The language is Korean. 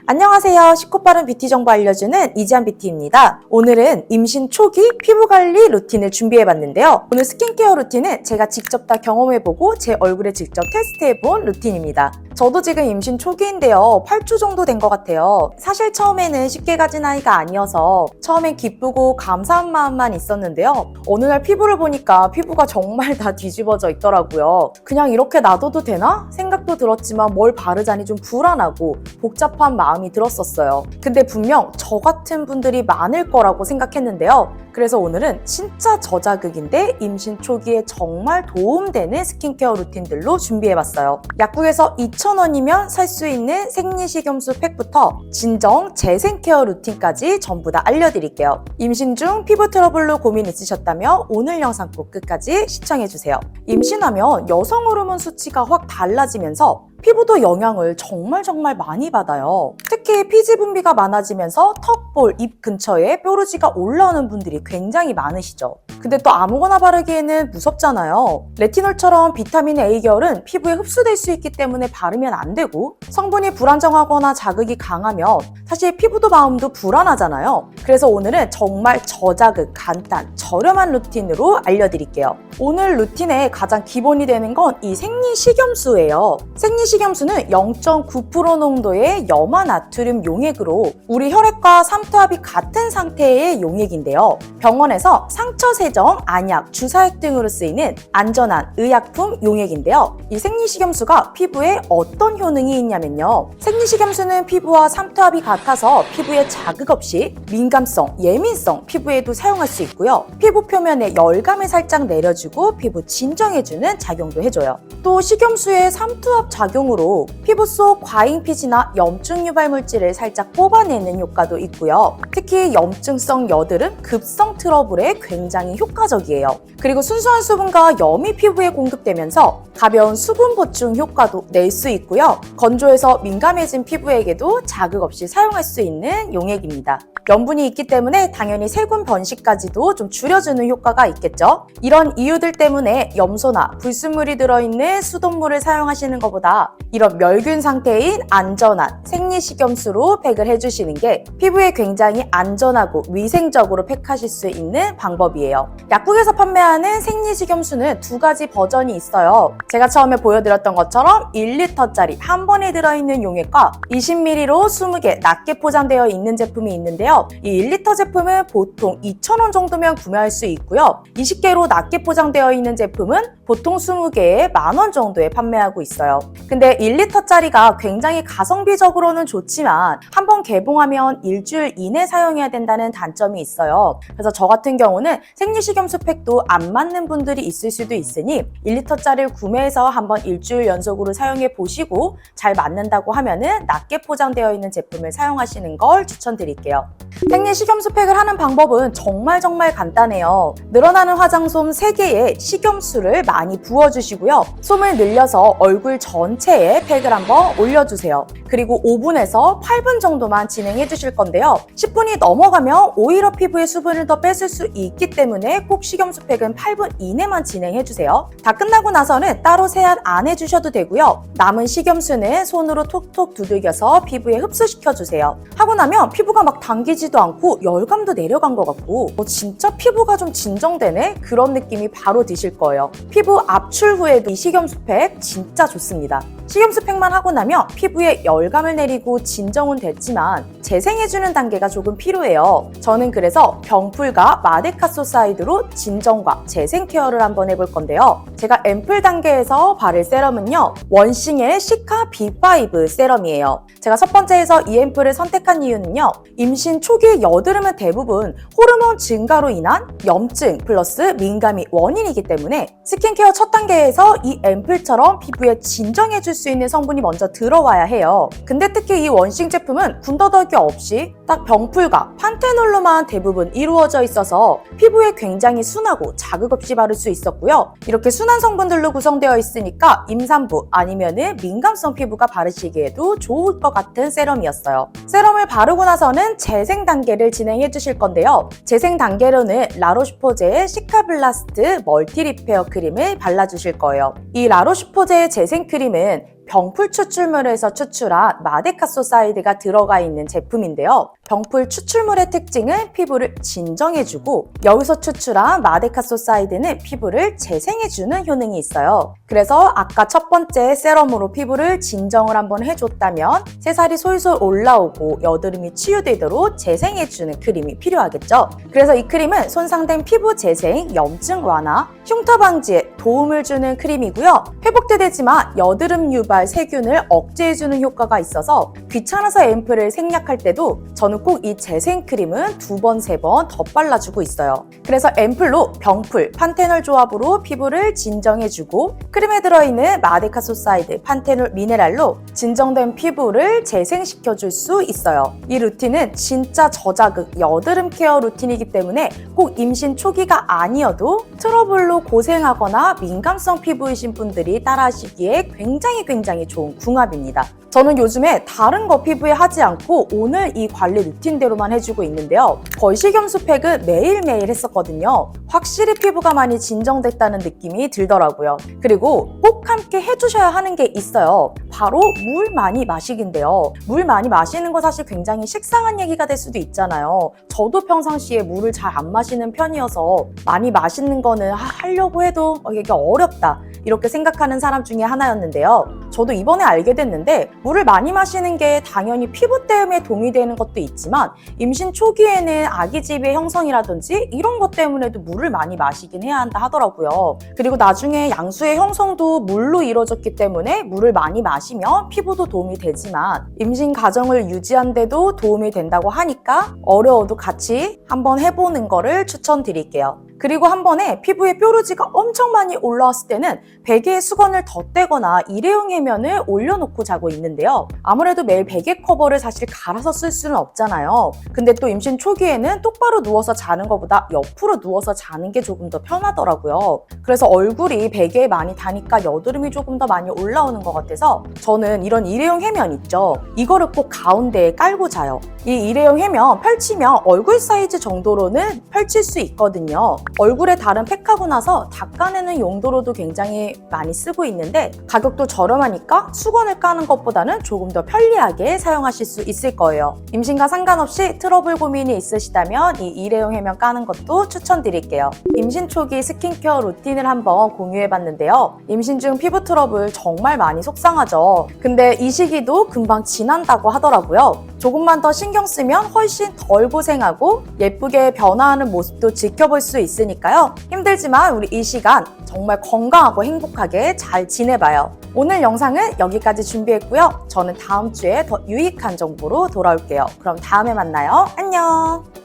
안녕하세요. 쉽고 빠른 뷰티 정보 알려주는 이지한 뷰티입니다. 오늘은 임신 초기 피부관리 루틴을 준비해봤는데요. 오늘 스킨케어 루틴은 제가 직접 다 경험해보고 제 얼굴에 직접 테스트해본 루틴입니다. 저도 지금 임신 초기인데요. 8주 정도 된 것 같아요. 사실 처음에는 쉽게 가진 아이가 아니어서 처음엔 기쁘고 감사한 마음만 있었는데요. 어느 날 피부를 보니까 피부가 정말 다 뒤집어져 있더라고요. 그냥 이렇게 놔둬도 되나? 생각도 들었지만 뭘 바르자니 좀 불안하고 복잡한 마음이 들었었어요. 근데 분명 저 같은 분들이 많을 거라고 생각했는데요. 그래서 오늘은 진짜 저자극인데 임신 초기에 정말 도움되는 스킨케어 루틴들로 준비해봤어요. 약국에서 2,000원이면 살 수 있는 생리식염수 팩부터 진정 재생케어 루틴까지 전부 다 알려드릴게요. 임신 중 피부 트러블로 고민 있으셨다면 오늘 영상 꼭 끝까지 시청해주세요. 임신하면 여성 호르몬 수치가 확 달라지면서 피부도 영향을 정말 많이 받아요. 특히 피지 분비가 많아지면서 턱, 볼, 입 근처에 뾰루지가 올라오는 분들이 굉장히 많으시죠. 근데 또 아무거나 바르기에는 무섭잖아요. 레티놀처럼 비타민 A 계열은 피부에 흡수될 수 있기 때문에 바르면 안 되고, 성분이 불안정하거나 자극이 강하면 사실 피부도 마음도 불안하잖아요. 그래서 오늘은 정말 저자극, 간단, 저렴한 루틴으로 알려드릴게요. 오늘 루틴의 가장 기본이 되는 건 이 생리식염수예요. 생리식염수는 0.9% 농도의 염화 나트륨 용액으로 우리 혈액과 삼투압이 같은 상태의 용액인데요. 병원에서 상처 세정, 안약, 주사액 등으로 쓰이는 안전한 의약품 용액인데요. 이 생리식염수가 피부에 어떤 효능이 있냐면요. 생리식염수는 피부와 삼투압이 같아서 피부에 자극 없이 민감성, 예민성 피부에도 사용할 수 있고요. 피부 표면에 열감을 살짝 내려주고 피부 진정해주는 작용도 해줘요. 또 식염수의 삼투압 작용으로 피부 속 과잉 피지나 염증 유발 물질을 살짝 뽑아내는 효과도 있고요. 특히 염증성 여드름, 급성 트러블에 굉장히 효과적이에요. 그리고 순수한 수분과 염이 피부에 공급되면서 가벼운 수분 보충 효과도 낼 수 있고요. 건조해서 민감해진 피부에게도 자극 없이 사용할 수 있는 용액입니다. 염분이 있기 때문에 당연히 세균 번식까지도 좀 줄여주는 효과가 있겠죠. 이런 이유들 때문에 염소나 불순물이 들어있는 수돗물을 사용하시는 것보다 이런 멸균 상태인 안전한 생리식염수로 팩을 해주시는 게 피부에 굉장히 안전하고 위생적으로 팩하실 수 있는 방법이에요. 약국에서 판매하는 생리식염수는 두 가지 버전이 있어요. 제가 처음에 보여드렸던 것처럼 1리터짜리 한 번에 들어있는 용액과 20ml로 20개 낮게 포장되어 있는 제품이 있는데요. 이 1리터 제품은 보통 2,000원 정도면 구매할 수 있고요. 20개로 낮게 포장되어 있는 제품은 보통 20개에 10,000원 정도에 판매하고 있어요. 근데 1리터짜리가 굉장히 가성비적으로는 좋지만 한번 개봉하면 일주일 이내 사용해야 된다는 단점이 있어요. 그래서 저 같은 경우는 생리식염수 팩도 안 맞는 분들이 있을 수도 있으니 1리터짜리를 구매해서 한번 일주일 연속으로 사용해 보시고 잘 맞는다고 하면은 낮게 포장되어 있는 제품을 사용하시는 걸 추천드릴게요. 생리식염수 팩을 하는 방법은 정말 간단해요. 늘어나는 화장솜 3개에 식염수를 많이 부어주시고요. 솜을 늘려서 얼굴 전체에 팩을 한번 올려주세요. 그리고 5분에서 8분 정도만 진행해 주실 건데요. 10분이 넘어가면 오히려 피부에 수분을 더 뺏을 수 있기 때문에 꼭 식염수 팩은 8분 이내만 진행해 주세요. 다 끝나고 나서는 따로 세안 안 해주셔도 되고요. 남은 식염수는 손으로 톡톡 두들겨서 피부에 흡수시켜 주세요. 하고 나면 피부가 막 당기지도 않고 열감도 내려간 것 같고 진짜 피부가 좀 진정되네? 그런 느낌이 바로 드실 거예요. 피부 압출 후에도 이 식염수팩 진짜 좋습니다. 식염수팩만 하고 나면 피부에 열감을 내리고 진정은 됐지만 재생해주는 단계가 조금 필요해요. 저는 그래서 병풀과 마데카소사이드로 진정과 재생 케어를 한번 해볼 건데요. 제가 앰플 단계에서 바를 세럼은요. 원싱의 시카 B5 세럼이에요. 제가 첫 번째에서 이 앰플을 선택한 이유는요. 임신 초기의 여드름은 대부분 호르몬 증가로 인한 염증 플러스 민감이 원인이기 때문에 스킨케어 첫 단계에서 이 앰플처럼 피부에 진정해줄 수 있는 성분이 먼저 들어와야 해요. 근데 특히 이 원싱 제품은 군더더기 없이 딱 병풀과 판테놀로만 대부분 이루어져 있어서 피부에 굉장히 순하고 자극 없이 바를 수 있었고요. 이렇게 순한 성분들로 구성되어 있으니까 임산부 아니면은 민감성 피부가 바르시기에도 좋을 것 같은 세럼이었어요. 세럼을 바르고 나서는 재생 단계를 진행해 주실 건데요. 재생 단계로는 라로슈포제의 시카블라스트 멀티 리페어 크림을 발라주실 거예요. 이 라로슈포제의 재생 크림은 병풀 추출물에서 추출한 마데카소사이드가 들어가 있는 제품인데요. 병풀 추출물의 특징은 피부를 진정해주고 여기서 추출한 마데카소사이드는 피부를 재생해주는 효능이 있어요. 그래서 아까 첫 번째 세럼으로 피부를 진정을 한번 해줬다면 새살이 솔솔 올라오고 여드름이 치유되도록 재생해주는 크림이 필요하겠죠. 그래서 이 크림은 손상된 피부 재생, 염증 완화, 흉터 방지에 도움을 주는 크림이고요. 회복도 되지만 여드름 유발, 세균을 억제해주는 효과가 있어서 귀찮아서 앰플을 생략할 때도 저는 꼭 이 재생 크림은 2번, 3번 더 발라주고 있어요. 그래서 앰플로 병풀, 판테놀 조합으로 피부를 진정해주고 크림에 들어있는 마데카소사이드, 판테놀 미네랄로 진정된 피부를 재생시켜줄 수 있어요. 이 루틴은 진짜 저자극 여드름 케어 루틴이기 때문에 꼭 임신 초기가 아니어도 트러블로 고생하거나 민감성 피부이신 분들이 따라하시기에 굉장히 좋은 궁합입니다. 저는 요즘에 다른 거 피부에 하지 않고 오늘 이 관리 루틴대로만 해주고 있는데요. 거시경수팩을 매일매일 했었거든요. 확실히 피부가 많이 진정됐다는 느낌이 들더라고요. 그리고 꼭 함께 해주셔야 하는 게 있어요. 바로 물 많이 마시기인데요. 물 많이 마시는 거 사실 굉장히 식상한 얘기가 될 수도 있잖아요. 저도 평상시에 물을 잘 안 마시는 편이어서 많이 마시는 거는 하려고 해도 이게 어렵다 이렇게 생각하는 사람 중에 하나였는데요. 저도 이번에 알게 됐는데 물을 많이 마시는 게 당연히 피부 때문에 도움이 되는 것도 있지만 임신 초기에는 아기집의 형성이라든지 이런 것 때문에도 물을 많이 마시긴 해야 한다 하더라고요. 그리고 나중에 양수의 형성도 물로 이루어졌기 때문에 물을 많이 마시면 피부도 도움이 되지만 임신 과정을 유지하는 데도 도움이 된다고 하니까 어려워도 같이 한번 해보는 거를 추천드릴게요. 그리고 한 번에 피부에 뾰루지가 엄청 많이 올라왔을 때는 베개에 수건을 덧대거나 일회용 해면을 올려놓고 자고 있는데요. 아무래도 매일 베개 커버를 사실 갈아서 쓸 수는 없잖아요. 근데 또 임신 초기에는 똑바로 누워서 자는 것보다 옆으로 누워서 자는 게 조금 더 편하더라고요. 그래서 얼굴이 베개에 많이 닿으니까 여드름이 조금 더 많이 올라오는 것 같아서 저는 이런 일회용 해면 있죠. 이거를 꼭 가운데에 깔고 자요. 이 일회용 해면 펼치면 얼굴 사이즈 정도로는 펼칠 수 있거든요. 얼굴에 다른 팩하고 나서 닦아내는 용도로도 굉장히 많이 쓰고 있는데 가격도 저렴하니까 수건을 까는 것보다는 조금 더 편리하게 사용하실 수 있을 거예요. 임신과 상관없이 트러블 고민이 있으시다면 이 일회용 해면 까는 것도 추천드릴게요. 임신 초기 스킨케어 루틴을 한번 공유해봤는데요. 임신 중 피부 트러블 정말 많이 속상하죠. 근데 이 시기도 금방 지난다고 하더라고요. 조금만 더 신경 쓰면 훨씬 덜 고생하고 예쁘게 변화하는 모습도 지켜볼 수 있으니까요. 힘들지만 우리 이 시간 정말 건강하고 행복하게 잘 지내봐요. 오늘 영상은 여기까지 준비했고요. 저는 다음 주에 더 유익한 정보로 돌아올게요. 그럼 다음에 만나요. 안녕!